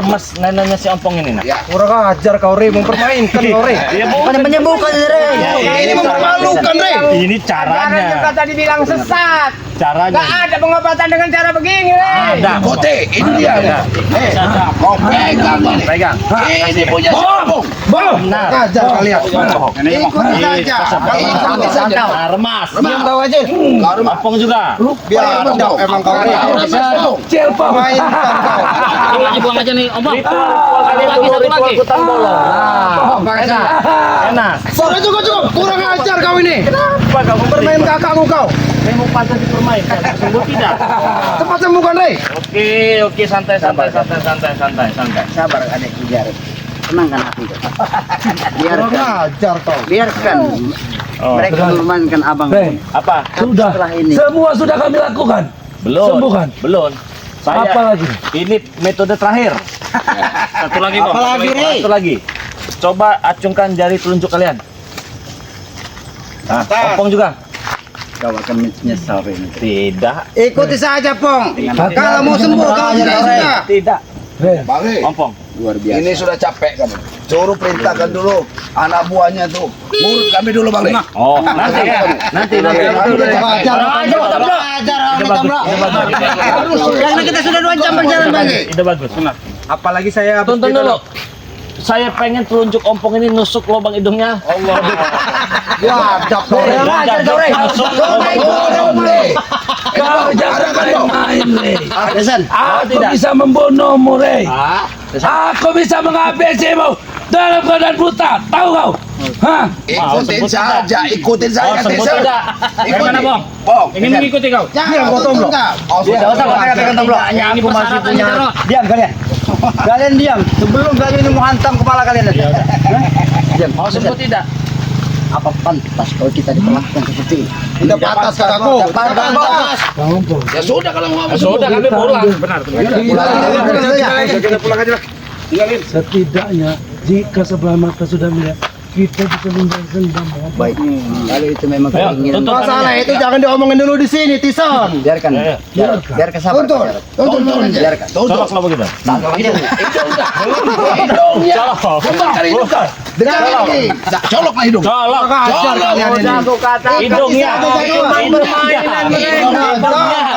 Speaker 2: remas neneknya si Ompong ini nak.
Speaker 6: Kurang ajar kau, Re. Mempermainkan kau, Re.
Speaker 3: Bukan menyembuhkan Rey.
Speaker 6: Ini mempermalukan, Re.
Speaker 2: Ini caranya.
Speaker 4: tadi bilang sesat.
Speaker 2: Caranya.
Speaker 4: ada pengobatan dengan cara begini,
Speaker 2: Ada.
Speaker 1: Kote, ini dia. Kau pegang ini.
Speaker 2: Pegang.
Speaker 1: Ini punya siapa, Bung?
Speaker 2: Benar.
Speaker 6: Kurang ajar kalian.
Speaker 3: Ikuti saja.
Speaker 6: Ikuti saja.
Speaker 2: Nah, remas.
Speaker 6: Diam kau aja.
Speaker 2: Ompong juga.
Speaker 6: Biar emang kau, Re.
Speaker 1: Kecil, Bang.
Speaker 6: Mainkan kau.
Speaker 2: Buang aja nih, Ompong. Ritual kalian dulu, ritual hutan bolong. Enak.
Speaker 6: Sudah cukup. Kurang ajar kau ini.
Speaker 2: Kenapa kamu
Speaker 6: Bermain kakakku kau.
Speaker 2: Saya mau pantas dipermainkan, sembuh tidak?
Speaker 6: Cepat sembuhkan, Re.
Speaker 2: Oke, santai.
Speaker 3: Sabar adik Ijar. Tenangkan hati kau.
Speaker 6: Kurang
Speaker 3: Biarkan.
Speaker 6: ajar kau.
Speaker 3: Biarkan
Speaker 2: Oh,
Speaker 3: mereka memainkan abang.
Speaker 1: Rey,
Speaker 2: apa?
Speaker 1: sudah.
Speaker 3: Setelah ini.
Speaker 1: Semua sudah kami lakukan.
Speaker 2: Belum.
Speaker 1: Sembuhkan.
Speaker 2: Belum. Saya,
Speaker 1: Apa lagi?
Speaker 2: Ini metode terakhir. Satu lagi, Bang.
Speaker 3: Apa lagi, Rey?
Speaker 2: Satu lagi. Coba acungkan jari telunjuk kalian. Nah, Ompong juga.
Speaker 3: Kau akan menyesal ini.
Speaker 2: Tidak.
Speaker 6: Ikuti saja, Pong. Kalau mau sembuh kau sudah.
Speaker 2: Tidak.
Speaker 1: Rey,
Speaker 2: Ompong.
Speaker 3: Luar biasa.
Speaker 1: ini sudah capek kamu. Suruh perintahkan dulu anak buahnya tuh. Urut kami dulu, Bang.
Speaker 2: Oh, nanti ya. Nanti.
Speaker 3: Karena kita sudah 2 jam berjalan bagi.
Speaker 2: Ide bagus.
Speaker 6: Apalagi saya
Speaker 2: Tonton dulu. Saya pengen telunjuk Ompong ini nusuk lubang hidungnya. Allah.
Speaker 6: Ya, kau.
Speaker 1: Kau jangan main, Rey.
Speaker 3: Desan.
Speaker 1: Aku
Speaker 2: tidak.
Speaker 1: bisa membunuhmu, Rey. Aku bisa menghabisimu dalam keadaan buta. Tahu kau? Hah?
Speaker 2: Ikutin saja,
Speaker 1: ikutin
Speaker 2: Oh, sembuh tidak? Bagaimana, Bang?
Speaker 1: Bong,
Speaker 2: Ingin mengikuti kau?
Speaker 6: Diam kau tomblok.
Speaker 3: Tidak usah katakan tomblok.
Speaker 2: Ini
Speaker 3: Aku masih punya.
Speaker 2: persyaratannya,
Speaker 3: Diam kalian. Kalian diam. Sebelum kalian ini menghantam kepala kalian. Diam.
Speaker 2: Mau sembuh tidak?
Speaker 3: Apa pantas kalau kita diperlakukan seperti ini?
Speaker 6: Tidak pantas kakakku.
Speaker 3: Pantas.
Speaker 1: Ya sudah kalau mau
Speaker 2: Sudah kami pulang. Benar.
Speaker 6: Kita pulang aja.
Speaker 1: Setidaknya jika sebelah mata sudah melihat, kita bisa membalaskan dendam.
Speaker 3: Baik. Kalau itu memang
Speaker 2: Ayo,
Speaker 3: keinginan.
Speaker 2: tuntut
Speaker 6: Masalah
Speaker 2: tangannya.
Speaker 6: itu jangan diomongin dulu di sini, Tison.
Speaker 3: Biarkan.
Speaker 2: Ya, ya.
Speaker 3: Biarkan sabar.
Speaker 6: Tuntun aja.
Speaker 3: Biarkan.
Speaker 2: Colok lo begitu.
Speaker 1: Hidungnya.
Speaker 2: Colok.
Speaker 1: Kembangkan hidung kau.
Speaker 6: Dengar ini.
Speaker 1: Colok lah hidung.
Speaker 2: Colok.
Speaker 6: Ajar kalian ini.
Speaker 2: Hidungnya.
Speaker 6: Hidungnya.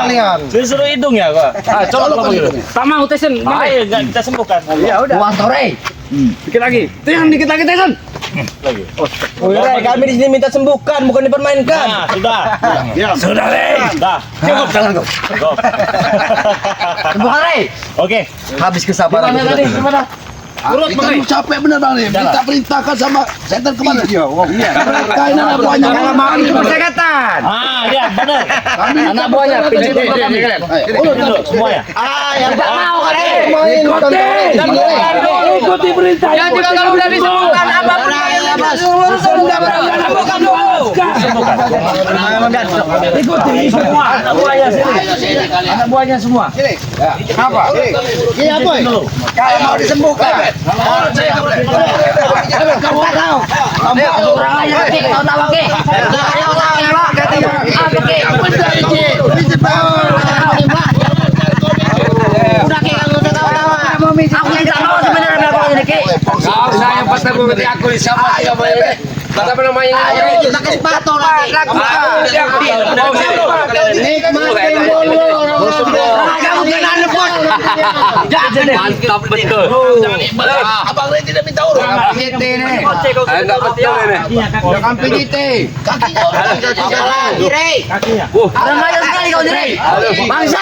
Speaker 6: Kalian.
Speaker 2: Disuruh hidung ya kok. Ah, colok lo begitu.
Speaker 4: Sama Utesen.
Speaker 2: Ayo, nggak kita sembuhkan.
Speaker 4: Ya udah.
Speaker 3: Puas Rey.
Speaker 4: Dikit lagi. Tiang dikit lagi Tyson.
Speaker 2: Lagi.
Speaker 4: Kami di sini minta sembuhkan, bukan dipermainkan.
Speaker 2: Nah, sudah.
Speaker 1: Sudah, Rey.
Speaker 2: Sudah.
Speaker 1: Cukup jangan kau.
Speaker 2: Cukup.
Speaker 3: Sembuhkan Rey.
Speaker 2: Oke.
Speaker 3: Habis kesabaran.
Speaker 2: Gimana tadi? Gimana?
Speaker 1: Kita mau capek bener Bang nih. Kita perintahkan sama setan kemana? Iya. Mereka ini anak buahnya.
Speaker 6: Kalau mau ini persekatan.
Speaker 2: Ah, iya benar.
Speaker 1: Anak buahnya.
Speaker 2: Pijet dulu kami. Urut dulu semua ya.
Speaker 3: Yang tak mau kan Rey.
Speaker 1: Ikuti. Ikuti perintah.
Speaker 4: Ya juga kalau udah disembuhkan apapun yang
Speaker 1: Sudah berani bukan
Speaker 2: sembuhkan.
Speaker 1: Ikuti semua anak buahnya sini. Anak buahnya semua.
Speaker 6: Apa? Ini apa?
Speaker 3: Kalau mau disembuhkan.
Speaker 1: Kamu tahu. Kamu orang aja kau tahu ke?
Speaker 4: Kau saya pasal berarti aku sama siapa ini? Kata apa namanya?
Speaker 2: Mantap betul.
Speaker 1: Abang Ray tidak minta urut.
Speaker 4: Enggak betul ini.
Speaker 3: Remaja sekali kau Direi. Bangsa.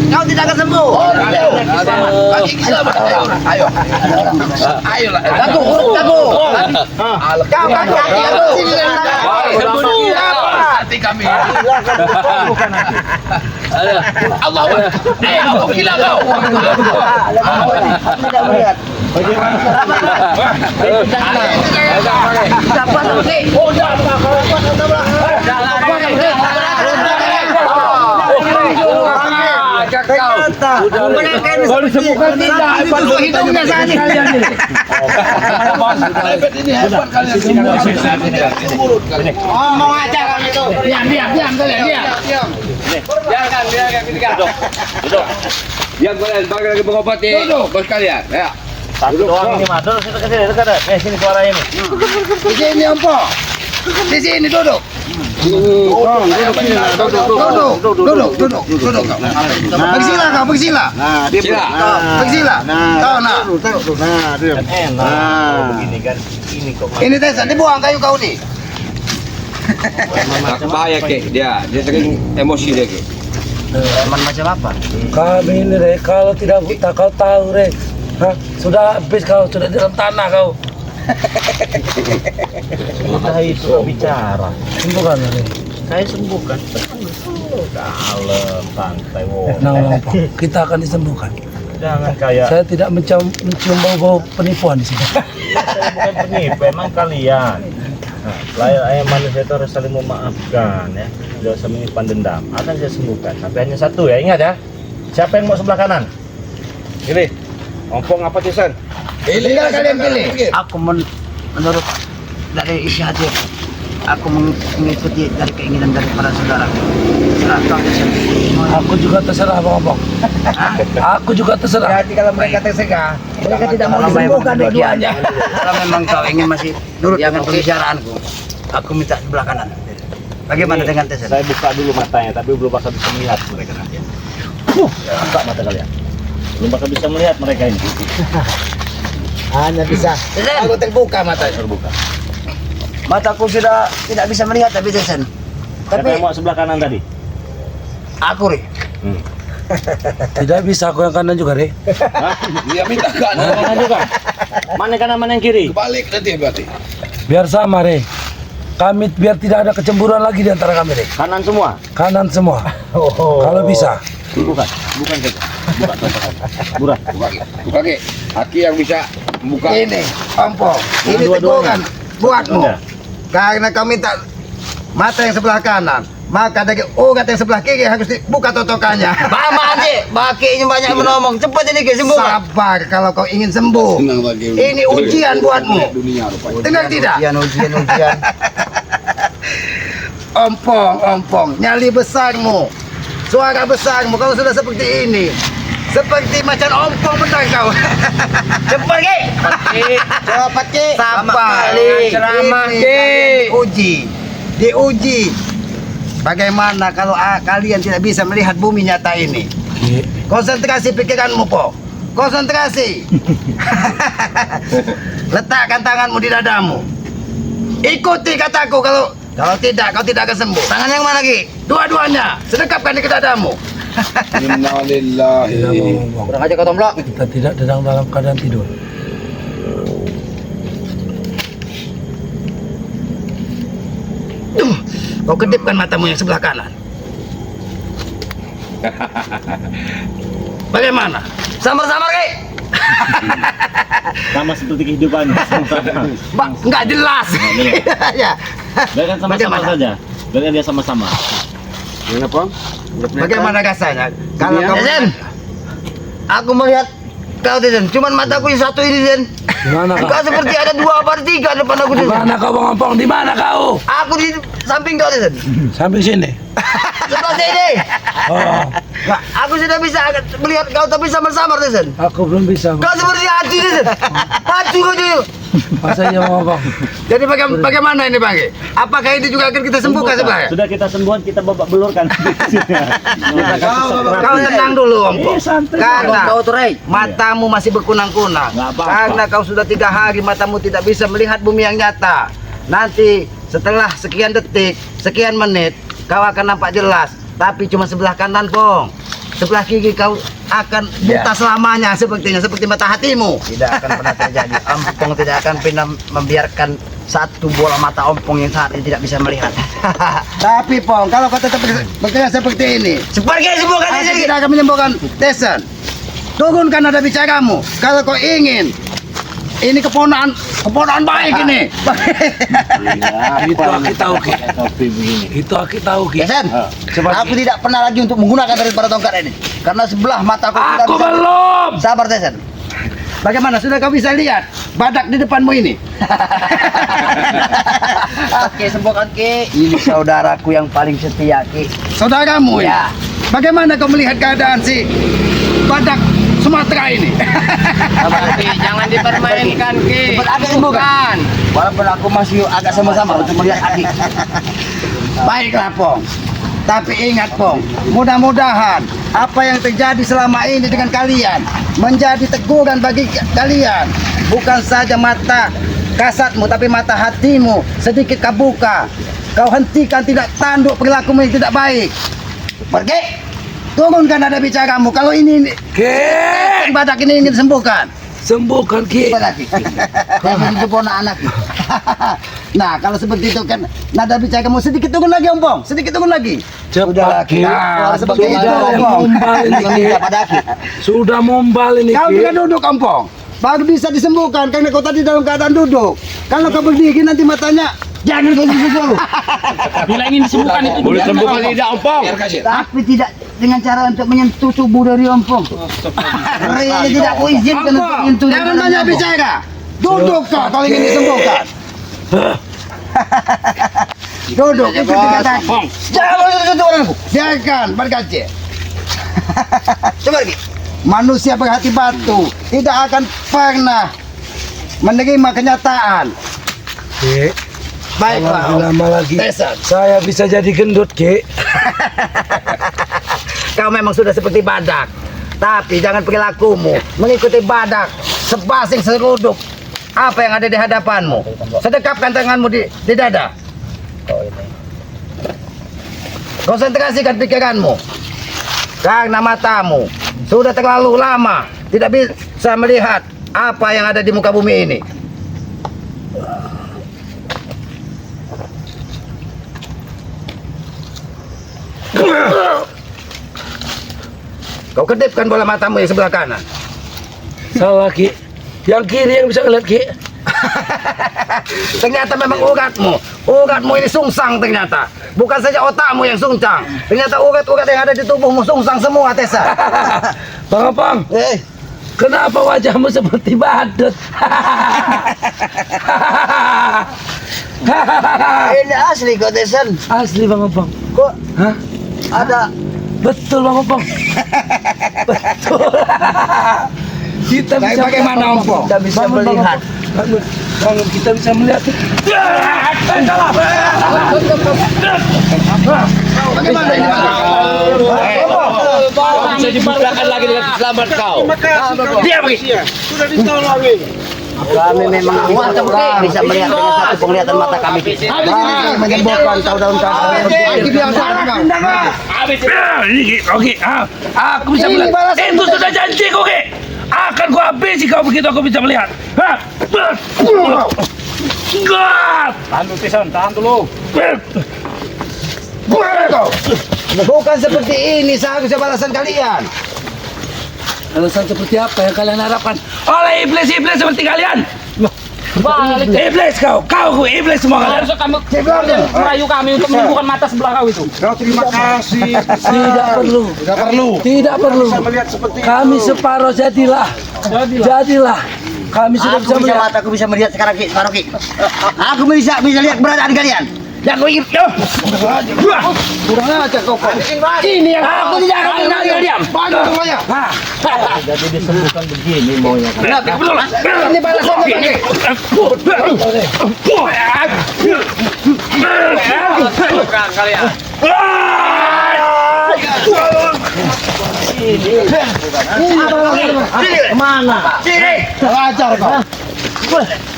Speaker 3: Kau tidak akan sembuh.
Speaker 1: Ayo. Ayolah.
Speaker 3: Kau kaki
Speaker 1: Hati kami. Allah. Apa gila kau?
Speaker 3: tidak melihat.
Speaker 1: Kalau disembuhkan tidak, itu hidungnya saat ini. Ini hebat kalian semua.
Speaker 3: Ngomong aja kamu itu.
Speaker 1: Diam kalian, diam.
Speaker 4: Biarkan. Duduk. Diam kalian, bagi lagi mengobati bos kalian. Ya.
Speaker 2: Satu doang ini mah. Duduk ke sini, dekat. Sini suara ini.
Speaker 1: Di sini Ompo. Di sini duduk. Duduk. Bersila kau, bersila.
Speaker 4: Sila.
Speaker 1: Bersila. Kau nak.
Speaker 2: Kan enak. Kalau begini kan ini kok.
Speaker 1: Ini Tesan, dibuang kayu kau ni.
Speaker 4: Bahaya ke dia sering emosi dia ke.
Speaker 3: Teman macam apa?
Speaker 1: Kami ini Re, kalau tidak buta kau tahu Re. Hah? Sudah habis kau, sudah di dalam tanah kau.
Speaker 2: Sudah itu bicara.
Speaker 1: Sembuhkan Re.
Speaker 2: Saya sembuhkan. Dalam santai.
Speaker 1: Kita akan disembuhkan.
Speaker 2: Jangan kayak
Speaker 1: Saya tidak mencium bau-bau penipuan di sini.
Speaker 2: saya bukan penipu, emang kalian. Nah, layak ayam manusia itu harus saling memaafkan ya. Tidak usah menyimpan dendam. Akan saya sembuhkan. Tapi hanya satu ya, ingat ya. Siapa yang mau sebelah kanan?
Speaker 5: Pilih. Ompong apa Tisan?
Speaker 1: Tinggal kalian pilih.
Speaker 3: Aku menurut dari isi hati aku mengikuti dari keinginan dari para saudara.
Speaker 1: Aku juga terserah Bang. Aku juga terserah.
Speaker 3: Berarti kalau mereka terserah, mereka tidak mau disembuhkan dua-duanya. Kalau memang kau ingin masih nurut dengan pembicaraanku, aku minta sebelah kanan. Bagaimana dengan Tesen?
Speaker 2: Saya buka dulu matanya, tapi belum bakal bisa melihat mereka nanti. Buka mata kalian. Belum bakal bisa melihat mereka ini.
Speaker 1: Hanya bisa. Aku terbuka mata.
Speaker 2: Terbuka.
Speaker 3: Mataku sudah tidak bisa melihat tapi Tesen.
Speaker 2: Siapa
Speaker 3: Tapi
Speaker 2: yang mau sebelah kanan tadi?
Speaker 3: aku Ri.
Speaker 1: Tidak bisa aku yang kanan juga, Re.
Speaker 4: Dia minta kanan.
Speaker 2: Kanan juga. Mana kanan mana yang kiri?
Speaker 4: Balik nanti berarti.
Speaker 1: Biar sama, Re. Kami biar tidak ada kecemburuan lagi di antara kami, Re.
Speaker 2: Kanan semua.
Speaker 1: Kanan semua. Kalau bisa.
Speaker 2: Bukan saja. Buka contohkan. Buka.
Speaker 4: Buka ke. Aki yang bisa buka.
Speaker 6: Ini, Ompo. Ini
Speaker 2: Dua-duanya.
Speaker 6: teguran buatmu.
Speaker 2: Enggak.
Speaker 6: Karena kau minta mata yang sebelah kanan, maka dari urat yang sebelah kiri harus dibuka totokannya.
Speaker 3: Mama aja, bakinya banyak menomong. Cepat ini ke sembuh.
Speaker 6: Sabar kalau kau ingin sembuh. Ini ujian buatmu. Dengar tidak?
Speaker 3: Ujian.
Speaker 6: Ompong, nyali besarmu, suara besarmu. Kalau sudah seperti ini, seperti macan ompong benar kau.
Speaker 3: Cepat ke.
Speaker 6: Cepat ke.
Speaker 3: Sabar.
Speaker 6: Ceramah ke. Diuji. Bagaimana kalau kalian tidak bisa melihat bumi nyata ini? Konsentrasi pikiranmu, Po. Konsentrasi. Letakkan tanganmu di dadamu. Ikuti kataku, kalau tidak, kau tidak akan sembuh. Tangan yang mana lagi? Dua-duanya. Sedekapkan di dadamu.
Speaker 1: Tidak mau ngomong.
Speaker 3: Kurang aja kau tomblok.
Speaker 1: Kita tidak sedang dalam keadaan tidur.
Speaker 6: Kau kedipkan matamu yang sebelah kanan. Bagaimana?
Speaker 3: Samar-samar ke.
Speaker 7: Sama seperti kehidupan.
Speaker 6: Nggak jelas. Ya.
Speaker 7: Biarkan sama-sama
Speaker 6: Bagaimana?
Speaker 7: saja. Biarkan dia sama-sama.
Speaker 6: Bagaimana rasanya? Kalau kamu aku melihat kau Deden, cuman mataku yang satu ini Den.
Speaker 1: Gimana kau?
Speaker 6: Kau seperti ada 2 apa 3 depan aku
Speaker 1: Di
Speaker 6: Deden.
Speaker 1: mana kau Bang Ompong? Di mana kau?
Speaker 6: Aku di samping kau Deden.
Speaker 1: Samping sini.
Speaker 6: Sebelah sini.
Speaker 1: Oh,
Speaker 6: Nah, aku sudah bisa melihat kau tapi samar-samar Deden.
Speaker 1: aku belum bisa.
Speaker 6: Kau seperti hati Deden. Hati kau itu.
Speaker 1: Masa iya Bang Ompong?
Speaker 6: Jadi bagaimana ini Bang? Apakah ini juga akan kita sembuhkan sebenarnya?
Speaker 7: Sudah kita sembuhan, kita babak belurkan.
Speaker 6: Kau tenang dulu Om. Karena
Speaker 3: Kau tuh Rey.
Speaker 6: matamu masih berkunang-kunang.
Speaker 7: Nggak apa-apa.
Speaker 6: Karena kau sudah 3 hari matamu tidak bisa melihat bumi yang nyata. Nanti setelah sekian detik, sekian menit, kau akan nampak jelas. Tapi cuma sebelah kanan Pong. Sebelah kiri kau akan buta selamanya sepertinya, seperti mata hatimu. Tidak akan pernah terjadi. Ompong tidak akan pernah membiarkan satu bola mata Ompong yang saat ini tidak bisa melihat. Tapi Pong, kalau kau tetap berkata seperti ini, seperti sembuhkan ini tidak akan menyembuhkan Desen. Turunkan nada bicaramu. Kalau kau ingin ini keponakan baik ini.
Speaker 1: Itu aku tahu Ki.
Speaker 7: Topi begini.
Speaker 1: Itu aku tahu Ki.
Speaker 6: Desen, aku tidak pernah lagi untuk menggunakan daripada tongkat ini karena sebelah mataku tidak
Speaker 1: Aku
Speaker 6: bisa.
Speaker 1: belum.
Speaker 6: Sabar Desen. Bagaimana sudah kau bisa lihat badak di depanmu ini? Oke, sembuhkan Ki. Ini saudaraku yang paling setia Ki. Saudaramu ya. Bagaimana kau melihat keadaan si badak Sumatera ini?
Speaker 3: Jangan dipermainkan Ki.
Speaker 6: Cepat agak sembuhkan. Walaupun aku masih agak sama-sama untuk melihat Aki. Baiklah Pong. Tapi ingat Pong, mudah-mudahan apa yang terjadi selama ini dengan kalian menjadi teguran bagi kalian. Bukan saja mata kasatmu tapi mata hatimu sedikit kebuka. Kau hentikan tidak tanduk perilakumu yang tidak baik. Pergi. Turunkan nada bicaramu. Kalau ini
Speaker 1: Ki.
Speaker 6: badak ini ingin sembuhkan.
Speaker 1: Sembuhkan Ki.
Speaker 6: Lagi. Jangan itu anak. Nah, kalau seperti itu kan nada bicara kamu sedikit turun lagi Ompong, sedikit turun lagi.
Speaker 1: Cepat Ki.
Speaker 6: Nah, seperti itu
Speaker 1: Sudah
Speaker 6: Ompong.
Speaker 1: membal ini Ki. Sudah membal ini
Speaker 6: Kau
Speaker 1: Ki.
Speaker 6: tidak duduk Ompong, baru bisa disembuhkan karena kau tadi dalam keadaan duduk. Kalau kau berdiri nanti matanya jangan kau duduk.
Speaker 7: Bila ingin disembuhkan itu
Speaker 2: Boleh sembuhkan tidak Ompong?
Speaker 6: Tapi tidak dengan cara untuk menyentuh tubuh dari Ompong. Ini tidak kuizinkan untuk menyentuh. Jangan banyak bicara. Duduk kau kalau ingin disembuhkan. Duduk itu dikatakan. Jangan sentuh orangku. Biarkan berkaca. Coba lagi. Manusia berhati batu tidak akan pernah menerima kenyataan.
Speaker 1: Ki.
Speaker 6: Baiklah.
Speaker 1: Kalau lama lagi
Speaker 6: Tesan.
Speaker 1: saya bisa jadi gendut Ki.
Speaker 6: Kau memang sudah seperti badak. Tapi jangan perilakumu mengikuti badak sebasing seruduk. Apa yang ada di hadapanmu? Sedekapkan tanganmu di dada. Konsentrasikan pikiranmu. Karena matamu sudah terlalu lama tidak bisa melihat apa yang ada di muka bumi ini. Kau kedipkan bola matamu yang sebelah kanan.
Speaker 1: Salah Ki. Yang kiri yang bisa ngeliat Ki.
Speaker 6: Ternyata memang uratmu ini sungsang ternyata. Bukan saja otakmu yang sungsang. Ternyata urat-urat yang ada di tubuhmu sungsang semua Tessa.
Speaker 1: Bang Opang, kenapa wajahmu seperti badut?
Speaker 6: Ini asli kok Tessa.
Speaker 1: Asli Bang Opang.
Speaker 6: Kok
Speaker 1: Hah?
Speaker 6: ada
Speaker 1: Betul Bang Opang. Betul. Kita
Speaker 6: Tapi
Speaker 1: bisa
Speaker 6: bagaimana,
Speaker 1: melihat,
Speaker 6: Ompong?
Speaker 1: Kita bisa
Speaker 6: Bangun,
Speaker 1: melihat. Bangun, kita bisa melihat.
Speaker 6: bagaimana ini?
Speaker 2: Bisa dibukakan lagi dengan selamat kau.
Speaker 5: Dia pergi. Sudah ditolongin.
Speaker 6: Kami memang bisa melihat dengan satu penglihatan mata kami. Kami menyembuhkan kau dalam keadaan
Speaker 1: Ini oke, aku bisa
Speaker 6: Ini
Speaker 1: melihat.
Speaker 6: balasan
Speaker 1: Itu
Speaker 6: kita.
Speaker 1: sudah janji oke. Akan ku habisi kau begitu aku bisa melihat. Hah? Enggak.
Speaker 7: Tahan dulu, Tison, tahan dulu.
Speaker 6: Bukan seperti ini seharusnya balasan kalian.
Speaker 1: Alasan seperti apa yang kalian harapkan oleh iblis-iblis seperti kalian?
Speaker 7: Balik.
Speaker 1: Iblis kau iblis semua kalian.
Speaker 7: Harusnya kamu merayu kami untuk menyembuhkan mata sebelah kau itu.
Speaker 5: Kau terima kasih.
Speaker 1: Tidak perlu. Tidak perlu.
Speaker 5: Bisa melihat seperti
Speaker 1: Kami
Speaker 5: itu.
Speaker 1: separuh jadilah. Kami sudah bisa
Speaker 3: Aku bisa
Speaker 1: melihat.
Speaker 3: mataku bisa melihat sekarang Ki, separuh Ki. Aku bisa lihat keberadaan kalian.
Speaker 1: Yang kau ingin. Kurang aja kau. Ini yang aku tidak akan tinggal diam.
Speaker 7: Jadi disembuhkan begini maunya kan.
Speaker 1: Betul lah. Ini balasannya.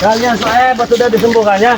Speaker 3: Kalian so hebat sudah disembuhkannya.